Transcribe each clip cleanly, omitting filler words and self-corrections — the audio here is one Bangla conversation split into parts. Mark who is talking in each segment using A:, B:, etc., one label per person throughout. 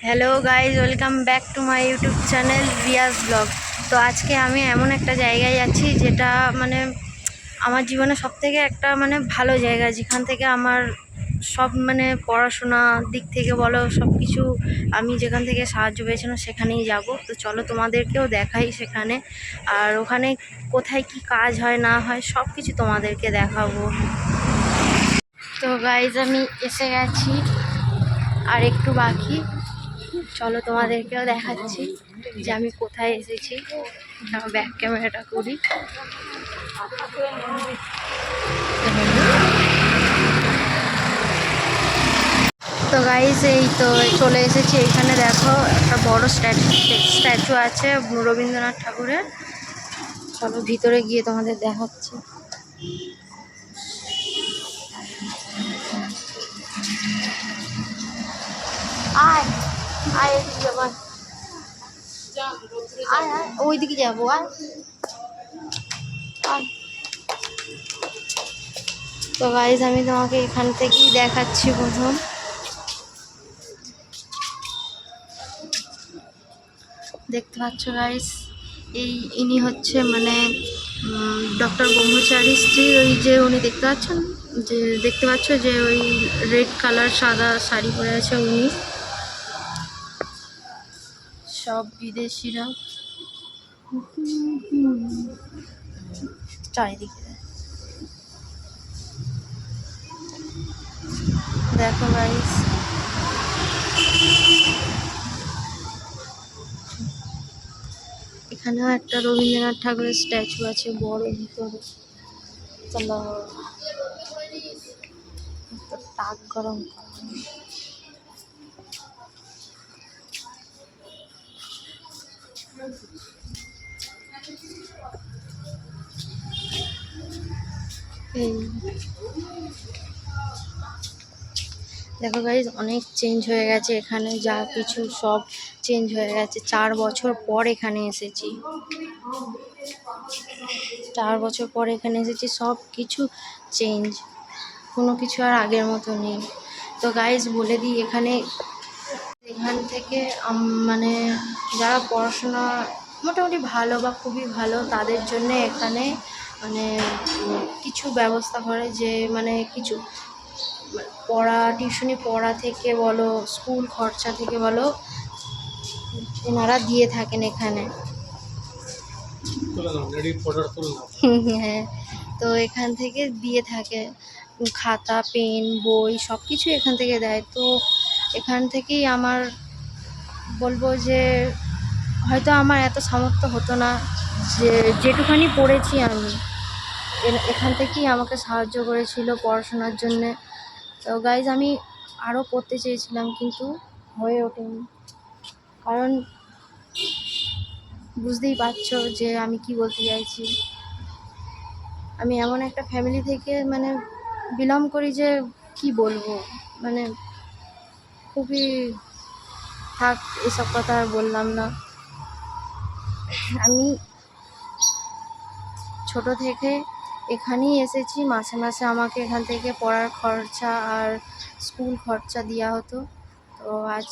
A: Hello guys, welcome back to my YouTube channel Riyaz blog. তো আজকে আমি এমন একটা জায়গায় যাচ্ছি যেটা মানে আমার জীবনে সবথেকে একটা মানে ভালো জায়গা, যেখান থেকে আমার সব মানে পড়াশোনার দিক থেকে বলো সব কিছু আমি যেখান থেকে সাহায্য পেয়েছিলাম সেখানেই যাব। তো চলো তোমাদেরকেও দেখাই সেখানে, আর ওখানে কোথায় কি কাজ হয় না হয় সব কিছু তোমাদেরকে দেখাবো। তো গাইজ আমি এসে গেছি, আর একটু বাকি। চলো তোমাদেরকেও দেখাচ্ছি যে আমি কোথায় এসেছি। ব্যাক ক্যামেরাটা করি। তো গাইজ এই তো চলে এসেছি এখানে। দেখো একটা বড় স্ট্যাচু আছে রবীন্দ্রনাথ ঠাকুরের। চলো ভিতরে গিয়ে তোমাদের দেখাচ্ছি। আয় আয় এদিকে আমার, আয় আয় ওইদিকে যাবো। আয় আয়। তো গাইজ আমি তোমাকে এখান থেকেই দেখাচ্ছি। প্রথম দেখতে পাচ্ছ গাইস, ইনি হচ্ছে মানে ডক্টর ব্রহ্মচারীর স্ত্রী। ওই যে উনি দেখতে পাচ্ছ যে ওই রেড কালার সাদা শাড়ি পরে আছে উনি। সব বিদেশিরা চারিদিকে দেখো গাইস। এখানেও একটা রবীন্দ্রনাথ ঠাকুরের স্ট্যাচু আছে বড় ভিতরে। চলো টাক গরম এই দেখো গাইজ, অনেক চেঞ্জ হয়ে গেছে এখানে, যা কিছু সব চেঞ্জ হয়ে গেছে। 4 বছর পর এখানে এসেছি, 4 বছর পর এখানে এসেছি, সব কিছু চেঞ্জ, কোনো কিছু আর আগের মতো নেই। তো গাইজ বলে দিই, এখান থেকে মানে যারা পড়াশোনা মোটামুটি ভালো বা খুবই ভালো তাদের জন্য এখানে মানে কিছু ব্যবস্থা করে, যে মানে কিছু টিউশনি পড়া থেকে বলো, স্কুল খরচা থেকে বলো, এনারা দিয়ে থাকেন এখানে। হ্যাঁ, তো এখান থেকে দিয়ে থাকে খাতা, পেন, বই সব কিছু এখান থেকে দেয়। তো এখান থেকেই আমার বলবো যে হয়তো আমার এত সামর্থ্য হতো না, যে যেটুখানি পড়েছি আমি এখান থেকেই আমাকে সাহায্য করেছিল পড়াশোনার জন্যে। তো গাইজ আমি আরও পড়তে চেয়েছিলাম কিন্তু হয়ে ওঠেনি, কারণ বুঝতেই পারছো যে আমি কি বলতে চাইছি। আমি এমন একটা ফ্যামিলি থেকে মানে বিলং করি যে কি বলবো, মানে খুবই, থাক এসব কথা আর বললাম না। আমি ছোট থেকে এখানেই এসেছি, মাসে মাসে আমাকে এখান থেকে পড়ার খরচা আর স্কুল খরচা দেওয়া হতো। তো আজ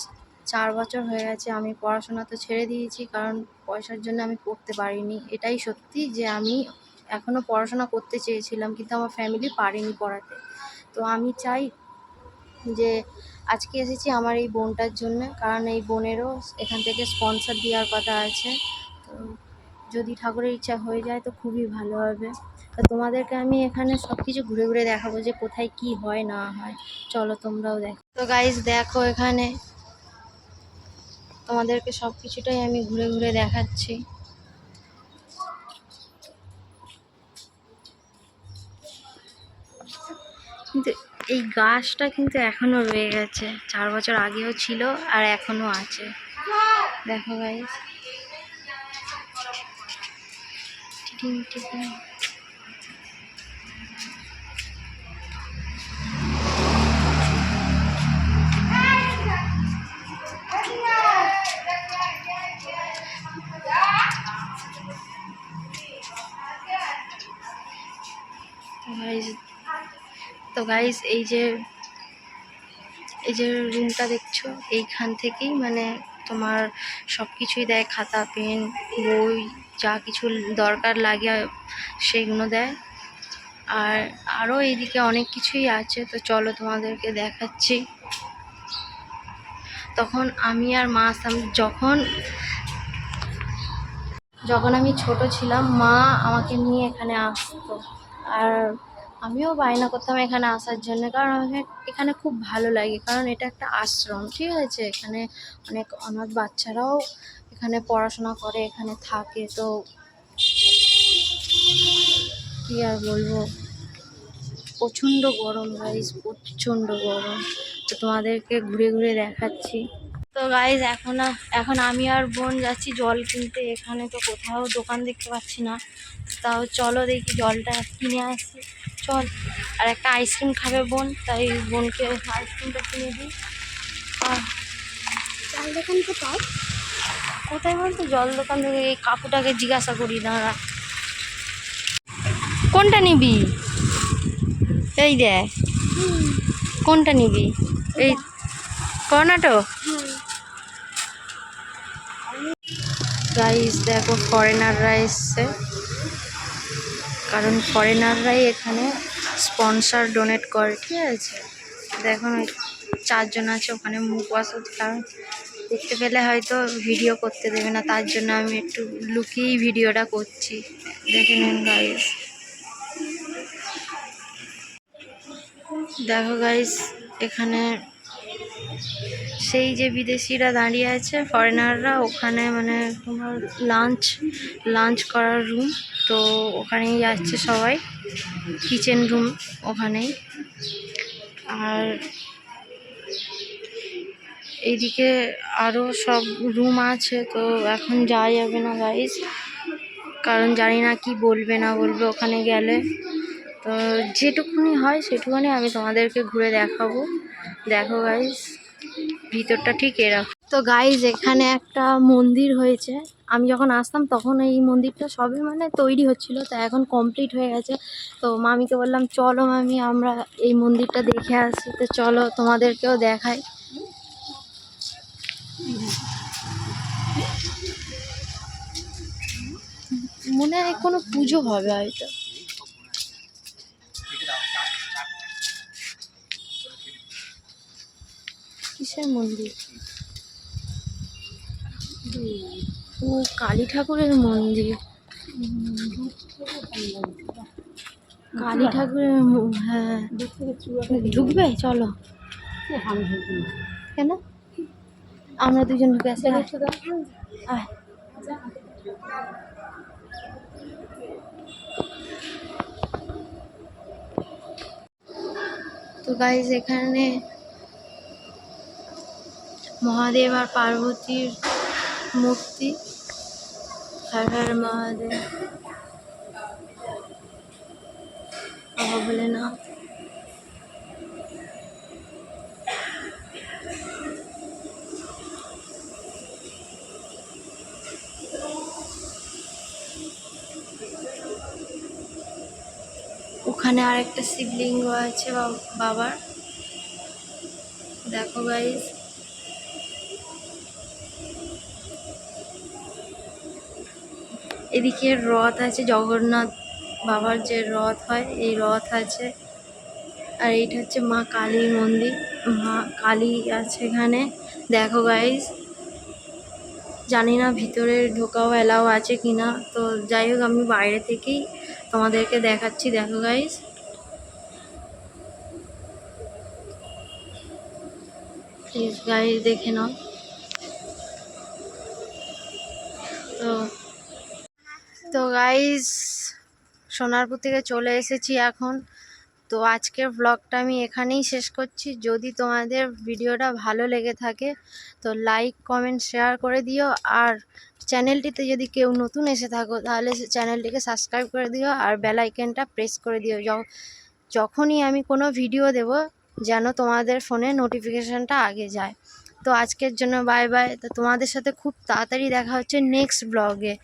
A: 4 বছর হয়ে গেছে আমি পড়াশোনা তো ছেড়ে দিয়েছি, কারণ পয়সার জন্য আমি পড়তে পারিনি। এটাই সত্যি যে আমি এখনও পড়াশোনা করতে চেয়েছিলাম কিন্তু আমার ফ্যামিলি পারেনি পড়াতে। তো আমি চাই যে আজকে এসেছি আমার এই বোনটার জন্য, কারণ এই বোনেরও এখান থেকে স্পন্সর দেওয়ার কথা আছে। তো যদি ঠাকুরের ইচ্ছা হয়ে যায় তো খুবই ভালো হবে। তো তোমাদেরকে আমি এখানে সব কিছু ঘুরে ঘুরে দেখাবো যে কোথায় কি হয় না হয়। চলো তোমরাও দেখো। তো গাইজ দেখো, এখানে তোমাদেরকে সব কিছুটাই আমি ঘুরে ঘুরে দেখাচ্ছি। কিন্তু এই গাছটা কিন্তু এখনো রয়ে গেছে, 4 বছর আগেও ছিল আর এখনো আছে। দেখো গাইজ, তো গাইজ এই যে এই যে রুমটা দেখছো, এইখান থেকেই মানে তোমার সব কিছুই দেয়, খাতা পেন বই যা কিছু দরকার লাগে সেগুলো দেয়। আর আরও এইদিকে অনেক কিছুই আছে, তো চলো তোমাদেরকে দেখাচ্ছি। তখন আমি আর মা আসতাম, যখন আমি ছোট ছিলাম মা আমাকে নিয়ে এখানে আসতো, আর আমিও বায়না করতাম এখানে আসার জন্য, কারণ আমাকে এখানে খুব ভালো লাগে, কারণ এটা একটা আশ্রম, ঠিক আছে। এখানে অনেক অনাথ বাচ্চারাও এখানে পড়াশোনা করে, এখানে থাকে। তো কি আর বলবো, প্রচণ্ড গরম গাইস, প্রচণ্ড গরম। তো তোমাদেরকে ঘুরে ঘুরে দেখাচ্ছি। তো গাইস এখন আমি আর বোন যাচ্ছি জল কিনতে। এখানে তো কোথাও দোকান দেখতে পাচ্ছি না, তাও চলো দেখি জলটা কিনে আসি। চল, আর একটা আইসক্রিম খাবে বোন, তাই বোনকে আইসক্রিমটা কিনে দিই। আর জল দোকান কোথায় কোথায় বলতো, জল দোকান থেকে এই কাকুটাকে জিজ্ঞাসা করি দাঁড়া। কোনটা নিবি? এই দেখ, কোনটা নিবি? এই কর্নাটো। গাইস দেখো, ফরেনাররা এসছে, কারণ ফরেনাররাই এখানে স্পন্সর ডোনেট করে, ঠিক আছে। দেখুন ওই 4 জন আছে ওখানে মুখ ওয়াশ, কারণ দেখতে পেলে হয়তো ভিডিও করতে দেবে না, তার জন্য আমি একটু লুকিয়েই ভিডিওটা করছি। দেখে নিন গাইস, দেখো গাইস এখানে সেই যে বিদেশিরা দাঁড়িয়ে আছে, ফরেনাররা, ওখানে মানে তোমার লাঞ্চ করার রুম, তো ওখানেই যাচ্ছে সবাই, কিচেন রুম ওখানেই। আর এইদিকে আরও সব রুম আছে, তো এখন যাওয়া যাবে না গাইস, কারণ জানি না কি বলবে না বলবে ওখানে গেলে। তো যেটুকুনি হয় সেটুকুনি আমি তোমাদেরকে ঘুরে দেখাবো। দেখো গাইস, ভিতরটা ঠিক এরকম। তো গাইস এখানে একটা মন্দির হয়েছে, আমি যখন আসতাম তখন এই মন্দিরটা সবে মানে তৈরি হচ্ছিল, তা এখন কমপ্লিট হয়ে গেছে। তো মামিকে বললাম চলো মামি আমরা এই মন্দিরটা দেখে আসি, তো চলো তোমাদেরকেও দেখাই। মনে হয় কোনো পুজো হবে হয়তো। কিসের মন্দির? ও কালী ঠাকুরের মন্দির। কালী ঠাকুরের হ্যাঁ, ঢুকবে চলো। কেন? আমরা দুজন ঢুকে আসি। আয়। তো গাইজ এখানে মহাদেব আর পার্বতীর মূর্তি, হর হর মহাদেব, বাবা ভোলেনাথ। ওখানে আর একটা শিবলিঙ্গ আছে বাবার, দেখো গাইজ। এদিকে রথ আছে, জগন্নাথ বাবার যে রথ হয় এই রথ আছে। আর এইটা হচ্ছে মা কালীর মন্দির, মা কালী আছে এখানে, দেখো গাইজ। জানি না ভিতরে ঢোকাও অ্যালাউ আছে কিনা, তো যাই হোক আমি বাইরে থেকেই তোমাদেরকে দেখাচ্ছি। দেখো গাইজ, প্লিজ গাইজ দেখে নাও। তো গাইজ সোনারপুর থেকে চলে এসেছি এখন। তো আজকের ব্লগটা আমি এখানেই শেষ করছি। যদি তোমাদের ভিডিওটা ভালো লেগে থাকে তো লাইক কমেন্ট শেয়ার করে দিও, আর চ্যানেলটিতে যদি কেউ নতুন এসে থাকো তাহলে চ্যানেলটিকে সাবস্ক্রাইব করে দিও, আর বেল আইকনটা প্রেস করে দিও। যখনই আমি কোনো ভিডিও দেব যেন তোমাদের ফোনে নোটিফিকেশানটা আগে যায়। তো আজকের জন্য বাই বাই। তো তোমাদের সাথে খুব তাড়াতাড়ি দেখা হচ্ছে নেক্সট ব্লগে।